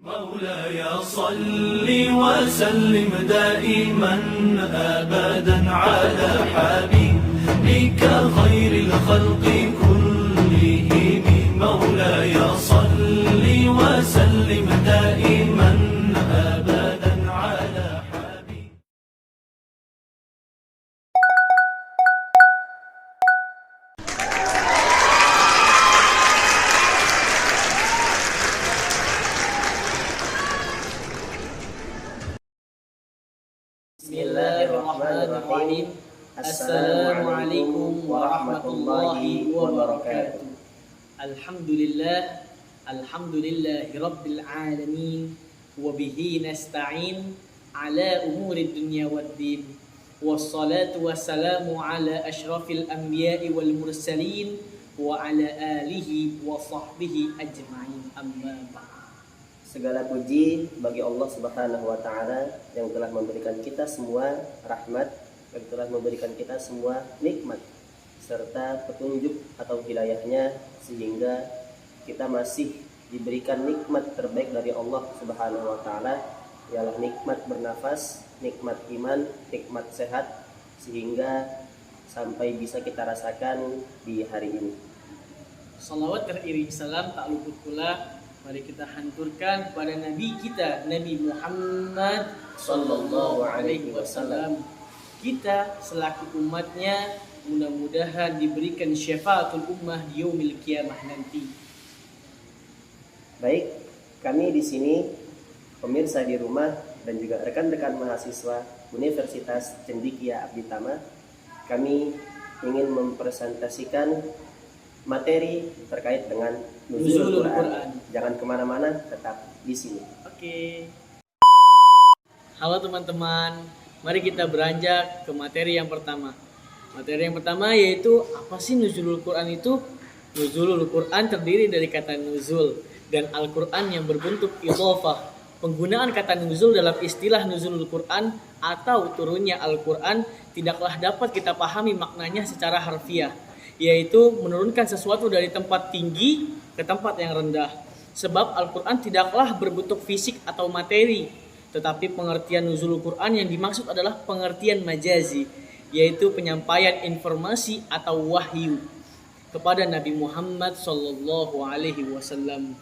مولاي صل وسلم دائما أبدا على حبيبك خير الخلق كلهم مولاي صل وسلم دائما أبدا على حبيبك. Bismillahirrahmanirrahim. Assalamualaikum warahmatullahi wabarakatuh. Alhamdulillahi rabbil alamin wa bihi nasta'in ala umuri dunya waddin. Wassalatu wassalamu ala asyrafil anbiya'i wal mursalin wa ala alihi wa sahbihi ajma'in. Amma ba'd. Segala puji bagi Allah Subhanahu wa taala yang telah memberikan kita semua rahmat, yang telah memberikan kita semua nikmat serta petunjuk atau hidayahnya sehingga kita masih diberikan nikmat terbaik dari Allah Subhanahu wa taala, ialah nikmat bernafas, nikmat iman, nikmat sehat sehingga sampai bisa kita rasakan di hari ini. Salawat teriring salam tak luput pula mari kita hanturkan kepada Nabi kita, Nabi Muhammad sallallahu alaihi wasallam. Kita selaku umatnya mudah-mudahan diberikan syafaatul ummah di yaumil qiyamah nanti. Baik, kami di sini pemirsa di rumah dan juga rekan-rekan mahasiswa Universitas Cendekia Abditama, kami ingin mempresentasikan materi terkait dengan Nuzulul Quran. Jangan kemana-mana, tetap di sini. Oke. Halo teman-teman, mari kita beranjak ke materi yang pertama. Materi yang pertama yaitu apa sih Nuzulul Quran itu? Nuzulul Quran terdiri dari kata nuzul dan Al-Quran yang berbentuk idhofah. Penggunaan kata nuzul dalam istilah Nuzulul Quran atau turunnya Al-Quran tidaklah dapat kita pahami maknanya secara harfiah, yaitu menurunkan sesuatu dari tempat tinggi ke tempat yang rendah. Sebab Al-Quran tidaklah berbentuk fisik atau materi, tetapi pengertian Nuzulul Quran yang dimaksud adalah pengertian majazi, yaitu penyampaian informasi atau wahyu kepada Nabi Muhammad sallallahu alaihi wasallam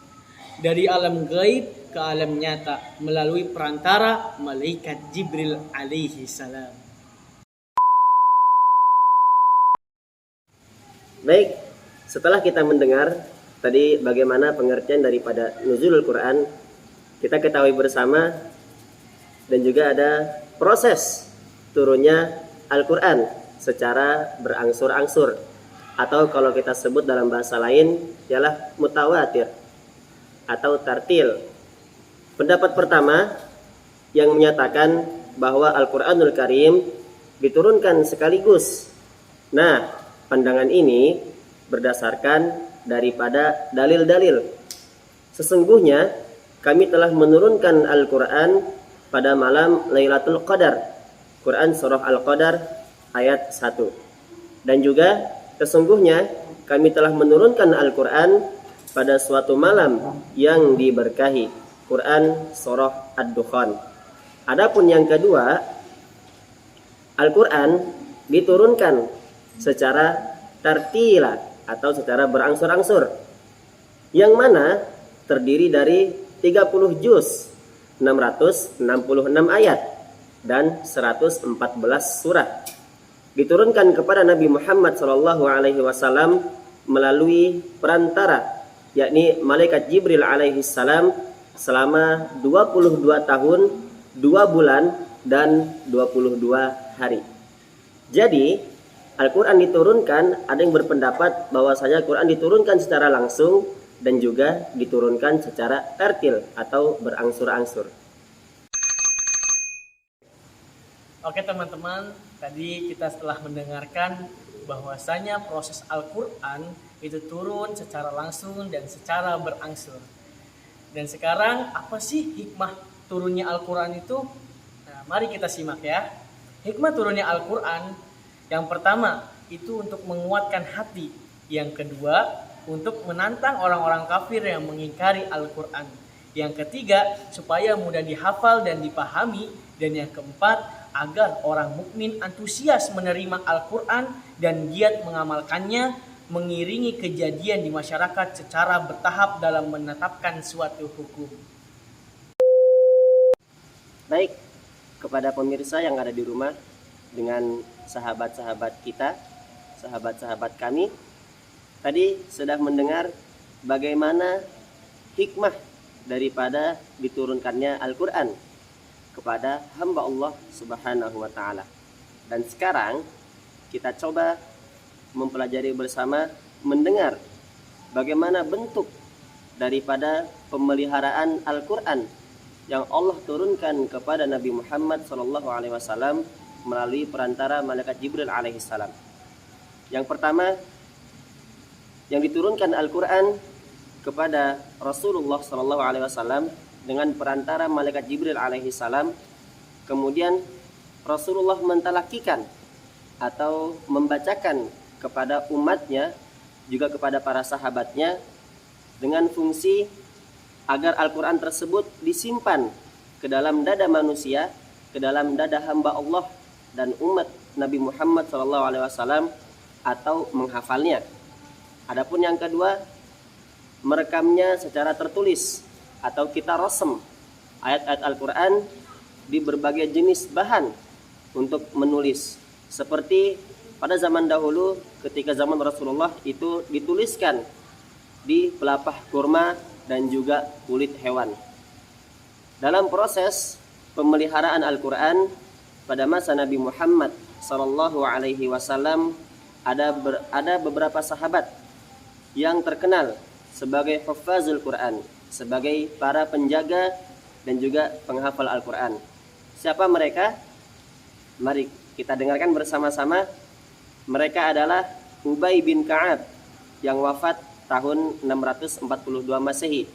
dari alam gaib ke alam nyata melalui perantara malaikat Jibril alaihi salam. Baik, setelah kita mendengar tadi bagaimana pengertian daripada Nuzulul Quran, kita ketahui bersama dan juga ada proses turunnya Al-Quran secara berangsur-angsur, atau kalau kita sebut dalam bahasa lain ialah mutawatir atau tartil. Pendapat pertama yang menyatakan bahwa Al-Quranul Karim diturunkan sekaligus. Nah, pandangan ini berdasarkan daripada dalil-dalil. Sesungguhnya kami telah menurunkan Al-Quran pada malam Lailatul Qadar. Quran surah Al-Qadar ayat 1. Dan juga sesungguhnya kami telah menurunkan Al-Quran pada suatu malam yang diberkahi. Quran surah Ad-Dukhan. Adapun yang kedua, Al-Quran diturunkan secara tartila atau secara berangsur-angsur, yang mana terdiri dari 30 juz, 666 ayat dan 114 surah. Diturunkan kepada Nabi Muhammad SAW melalui perantara, yakni malaikat Jibril alaihi salam selama 22 tahun, 2 bulan dan 22 hari. Jadi Al-Quran diturunkan, ada yang berpendapat bahwasanya Al-Quran diturunkan secara langsung dan juga diturunkan secara tartil atau berangsur-angsur. Oke teman-teman, tadi kita setelah mendengarkan bahwasanya proses Al-Quran itu turun secara langsung dan secara berangsur. Dan sekarang apa sih hikmah turunnya Al-Quran itu? Nah, mari kita simak ya. Hikmah turunnya Al-Quran yang pertama itu untuk menguatkan hati. Yang kedua untuk menantang orang-orang kafir yang mengingkari Al-Quran. Yang ketiga, supaya mudah dihafal dan dipahami. Dan yang keempat, agar orang mukmin antusias menerima Al-Quran dan giat mengamalkannya, mengiringi kejadian di masyarakat secara bertahap dalam menetapkan suatu hukum. Baik, kepada pemirsa yang ada di rumah dengan sahabat-sahabat kita, sahabat-sahabat kami, tadi sudah mendengar bagaimana hikmah daripada diturunkannya Al-Quran kepada hamba Allah Subhanahu wa Ta'ala. Dan sekarang kita coba mempelajari bersama, mendengar bagaimana bentuk daripada pemeliharaan Al-Quran yang Allah turunkan kepada Nabi Muhammad SAW melalui perantara malaikat Jibril alaihissalam. Yang pertama, yang diturunkan Al-Quran kepada Rasulullah SAW dengan perantara malaikat Jibril alaihissalam. Kemudian Rasulullah mentalakikan atau membacakan kepada umatnya, juga kepada para sahabatnya, dengan fungsi agar Al-Quran tersebut disimpan ke dalam dada manusia, ke dalam dada hamba Allah dan umat Nabi Muhammad SAW, atau menghafalnya. Adapun yang kedua, merekamnya secara tertulis atau kita rasem ayat-ayat Al-Quran di berbagai jenis bahan untuk menulis. Seperti pada zaman dahulu ketika zaman Rasulullah itu dituliskan di pelepah kurma dan juga kulit hewan. Dalam proses pemeliharaan Al-Quran pada masa Nabi Muhammad SAW ada beberapa sahabat yang terkenal sebagai hufazul Quran, sebagai para penjaga dan juga penghafal Al-Quran. Siapa mereka? Mari kita dengarkan bersama-sama. Mereka adalah Ubay bin Ka'ab yang wafat tahun 642 Masehi.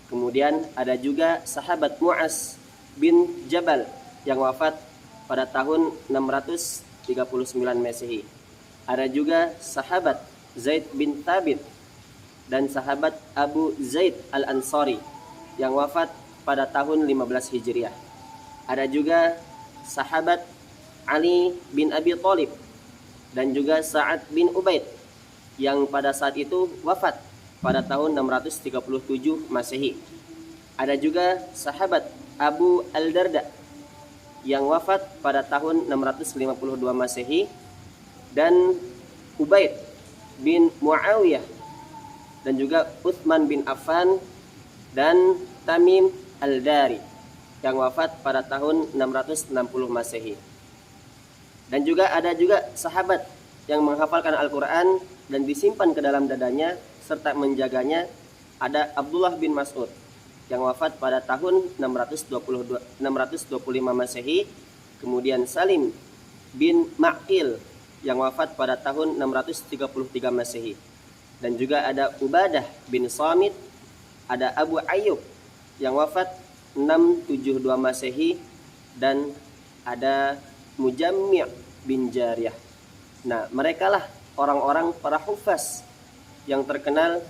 Kemudian ada juga sahabat Mu'az bin Jabal yang wafat pada tahun 639 Masehi. Ada juga sahabat Zaid bin Thabit dan sahabat Abu Zaid Al-Ansari yang wafat pada tahun 15 Hijriah. Ada juga sahabat Ali bin Abi Thalib dan juga Sa'ad bin Ubaid yang pada saat itu wafat pada tahun 637 Masehi. Ada juga sahabat Abu Al-Darda yang wafat pada tahun 652 Masehi, dan Ubaid bin Muawiyah dan juga Utsman bin Affan dan Tamim Al-Dari yang wafat pada tahun 660 Masehi. Dan juga ada juga sahabat yang menghafalkan Al-Quran dan disimpan ke dalam dadanya serta menjaganya. Ada Abdullah bin Mas'ud yang wafat pada tahun 625 Masehi. Kemudian Salim bin Ma'qil yang wafat pada tahun 633 Masehi. Dan juga ada Ubadah bin Samit, ada Abu Ayyub yang wafat 672 Masehi, dan ada Mujammi' bin Jariyah. Nah, merekalah orang-orang para hufaz yang terkenal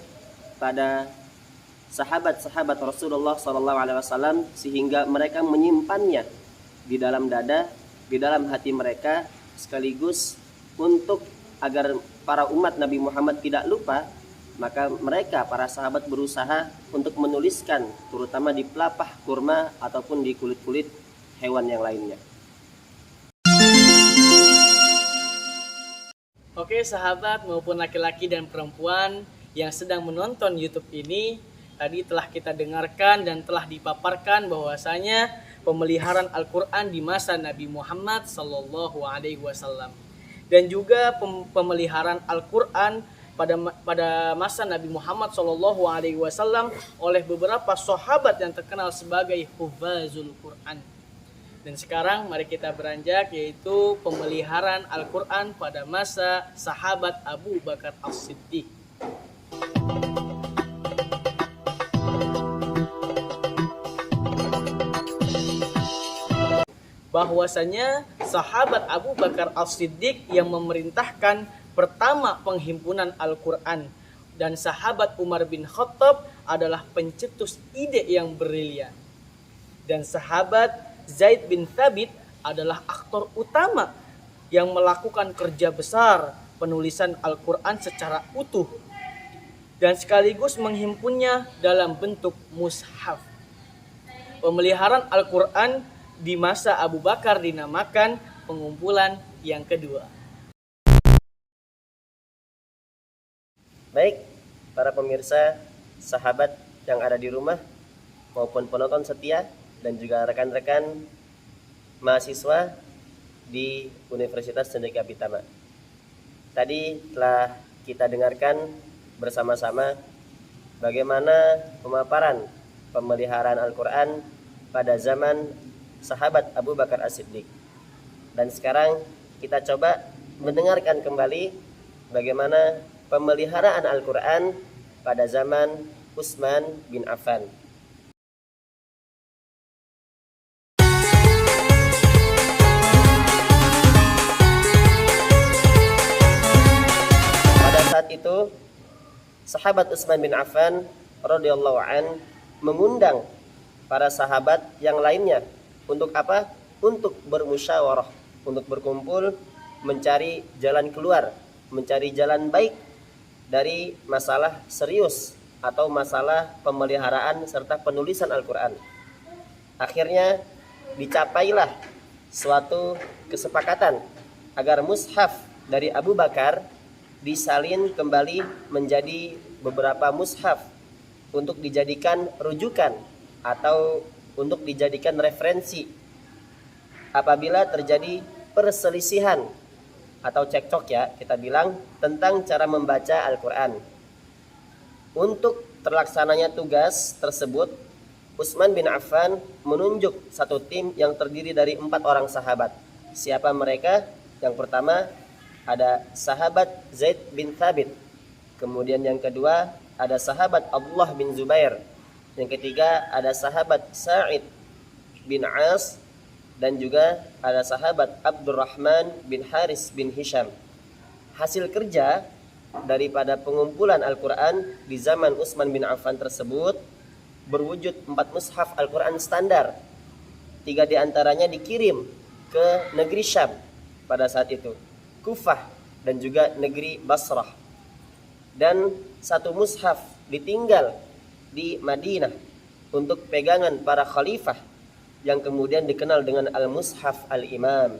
pada sahabat-sahabat Rasulullah SAW, sehingga mereka menyimpannya di dalam dada, di dalam hati mereka, sekaligus untuk agar para umat Nabi Muhammad tidak lupa, maka mereka para sahabat berusaha untuk menuliskan, terutama di pelepah kurma ataupun di kulit-kulit hewan yang lainnya. Oke sahabat maupun laki-laki dan perempuan yang sedang menonton YouTube ini, tadi telah kita dengarkan dan telah dipaparkan bahwasanya pemeliharaan Al-Quran di masa Nabi Muhammad SAW, dan juga pemeliharaan Al-Quran pada masa Nabi Muhammad SAW oleh beberapa sahabat yang terkenal sebagai hufazul Quran. Dan sekarang mari kita beranjak, yaitu pemeliharaan Al-Quran pada masa sahabat Abu Bakar As-Siddiq. Bahwasanya sahabat Abu Bakar As-Siddiq yang memerintahkan pertama penghimpunan Al-Quran, dan sahabat Umar bin Khattab adalah pencetus ide yang brilian. Dan sahabat Zaid bin Thabit adalah aktor utama yang melakukan kerja besar penulisan Al-Quran secara utuh dan sekaligus menghimpunnya dalam bentuk mushaf. Pemeliharaan Al-Quran di masa Abu Bakar dinamakan pengumpulan yang kedua. Baik, para pemirsa, sahabat yang ada di rumah maupun penonton setia dan juga rekan-rekan mahasiswa di Universitas Cendekia Pitama. Tadi telah kita dengarkan bersama-sama bagaimana pemaparan pemeliharaan Al-Quran pada zaman sahabat Abu Bakar As-Siddiq. Dan sekarang kita coba mendengarkan kembali bagaimana pemeliharaan Al-Quran pada zaman Utsman bin Affan. Pada saat itu, sahabat Utsman bin Affan radhiyallahu an mengundang para sahabat yang lainnya untuk apa? Untuk bermusyawarah, untuk berkumpul mencari jalan keluar, mencari jalan baik dari masalah serius atau masalah pemeliharaan serta penulisan Al-Quran. Akhirnya dicapailah suatu kesepakatan agar mushaf dari Abu Bakar disalin kembali menjadi beberapa mushaf untuk dijadikan rujukan atau untuk dijadikan referensi apabila terjadi perselisihan atau cekcok, ya kita bilang, tentang cara membaca Al-Quran. Untuk terlaksananya tugas tersebut, Utsman bin Affan menunjuk satu tim yang terdiri dari 4 orang sahabat. Siapa mereka? Yang pertama ada sahabat Zaid bin Thabit, kemudian yang kedua ada sahabat Abdullah bin Zubair, yang ketiga ada sahabat Sa'id bin As, dan juga ada sahabat Abdurrahman bin Haris bin Hisham. Hasil kerja daripada pengumpulan Al-Quran di zaman Utsman bin Affan tersebut berwujud 4 mushaf Al-Quran standar. 3 diantaranya dikirim ke negeri Syam pada saat itu, Kufah dan juga negeri Basrah. Dan 1 mushaf ditinggal di Madinah untuk pegangan para khalifah yang kemudian dikenal dengan Al-Mushaf Al-Imam.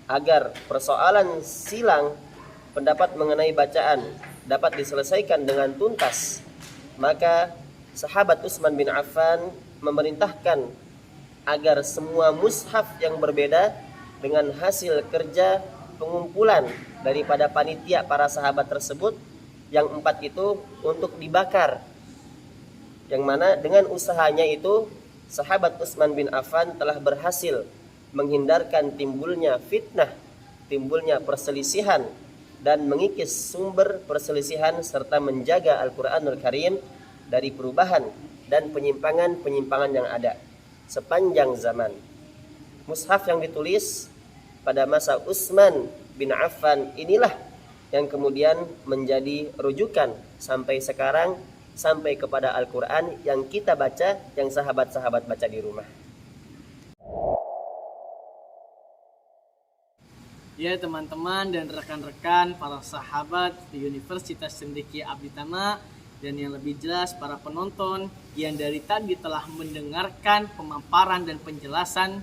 Agar persoalan silang pendapat mengenai bacaan dapat diselesaikan dengan tuntas, maka sahabat Utsman bin Affan memerintahkan agar semua mushaf yang berbeda dengan hasil kerja pengumpulan daripada panitia para sahabat tersebut, yang 4 itu untuk dibakar. Yang mana dengan usahanya itu sahabat Utsman bin Affan telah berhasil menghindarkan timbulnya fitnah, timbulnya perselisihan, dan mengikis sumber perselisihan serta menjaga Al-Quranul Karim dari perubahan dan penyimpangan-penyimpangan yang ada sepanjang zaman. Mushaf yang ditulis pada masa Utsman bin Affan inilah yang kemudian menjadi rujukan sampai sekarang, sampai kepada Al-Quran yang kita baca, yang sahabat-sahabat baca di rumah. Ya teman-teman dan rekan-rekan para sahabat di Universitas Cendekia Pitama, dan yang lebih jelas para penonton yang dari tadi telah mendengarkan pemaparan dan penjelasan.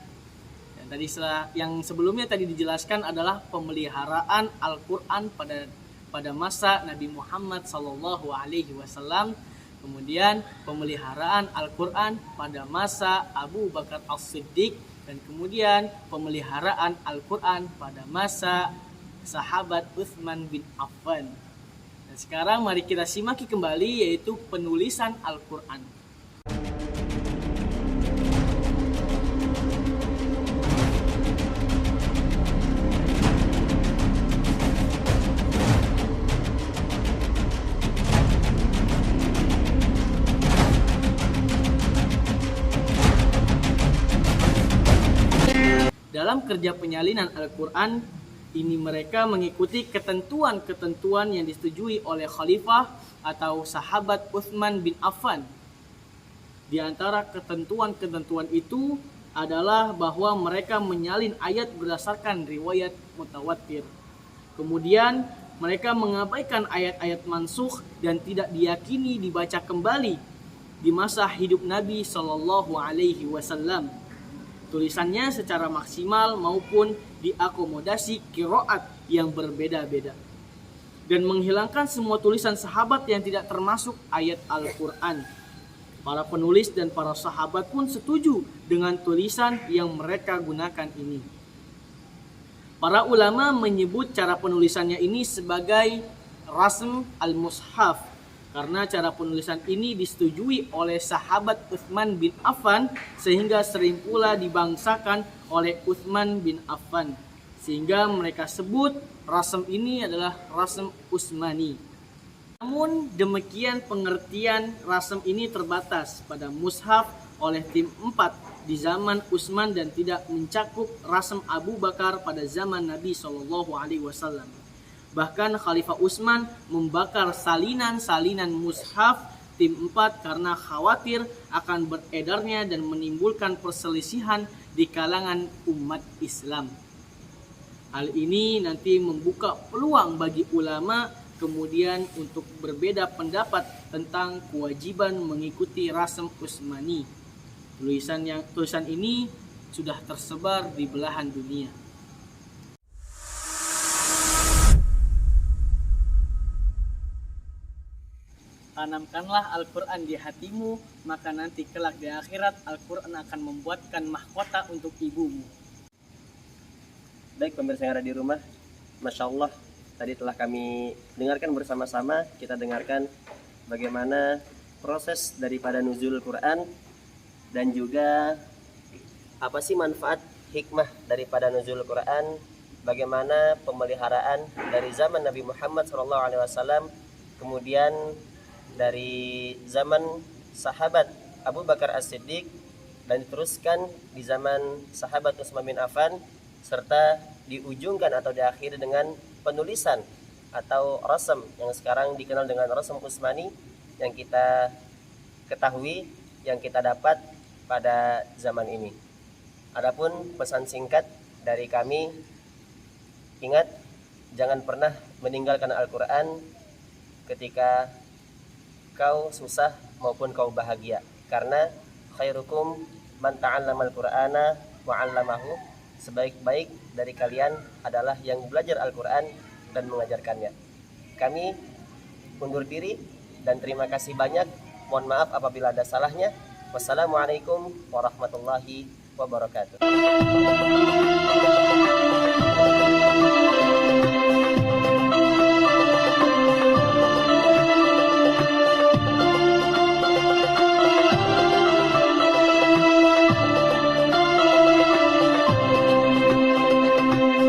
Dan tadi yang sebelumnya tadi dijelaskan adalah pemeliharaan Al-Quran pada masa Nabi Muhammad SAW. Kemudian pemeliharaan Al-Quran pada masa Abu Bakar As-Siddiq, dan kemudian pemeliharaan Al-Quran pada masa sahabat Utsman bin Affan. Dan sekarang mari kita simaki kembali, yaitu penulisan Al-Quran. Dalam kerja penyalinan Al-Quran ini, mereka mengikuti ketentuan-ketentuan yang disetujui oleh khalifah atau sahabat Utsman bin Affan. Di antara ketentuan-ketentuan itu adalah bahwa mereka menyalin ayat berdasarkan riwayat mutawatir. Kemudian mereka mengabaikan ayat-ayat mansukh dan tidak diyakini dibaca kembali di masa hidup Nabi Shallallahu Alaihi Wasallam. Tulisannya secara maksimal maupun diakomodasi qiraat yang berbeda-beda. Dan menghilangkan semua tulisan sahabat yang tidak termasuk ayat Al-Quran. Para penulis dan para sahabat pun setuju dengan tulisan yang mereka gunakan ini. Para ulama menyebut cara penulisannya ini sebagai rasm al-mushaf, karena cara penulisan ini disetujui oleh sahabat Utsman bin Affan sehingga sering pula dibangsakan oleh Utsman bin Affan, sehingga mereka sebut rasm ini adalah rasm Utsmani. Namun demikian pengertian rasm ini terbatas pada mushaf oleh tim 4 di zaman Utsman dan tidak mencakup rasm Abu Bakar pada zaman Nabi SAW. Bahkan Khalifah Utsman membakar salinan-salinan mushaf tim 4 karena khawatir akan beredarnya dan menimbulkan perselisihan di kalangan umat Islam. Hal ini nanti membuka peluang bagi ulama kemudian untuk berbeda pendapat tentang kewajiban mengikuti rasm Utsmani. Tulisan ini sudah tersebar di belahan dunia. Tanamkanlah Al-Quran di hatimu, maka nanti kelak di akhirat Al-Quran akan membuatkan mahkota untuk ibumu. Baik pemirsa yang ada di rumah, Masya Allah, tadi telah kami dengarkan bersama-sama. Kita dengarkan bagaimana proses daripada nuzul Quran dan juga apa sih manfaat hikmah daripada nuzul Quran, bagaimana pemeliharaan dari zaman Nabi Muhammad SAW, kemudian dari zaman sahabat Abu Bakar As-Siddiq dan diteruskan di zaman sahabat Utsman bin Affan, serta diujungkan atau diakhiri dengan penulisan atau rasm yang sekarang dikenal dengan rasm Utsmani yang kita ketahui, yang kita dapat pada zaman ini. Adapun pesan singkat dari kami, ingat jangan pernah meninggalkan Al-Quran ketika kau susah maupun kau bahagia, karena khairukum man ta'allama al-Qur'ana wa 'allamahu, sebaik-baik dari kalian adalah yang belajar Al-Quran dan mengajarkannya. Kami undur diri dan terima kasih banyak. Mohon maaf apabila ada salahnya. Wassalamualaikum warahmatullahi wabarakatuh.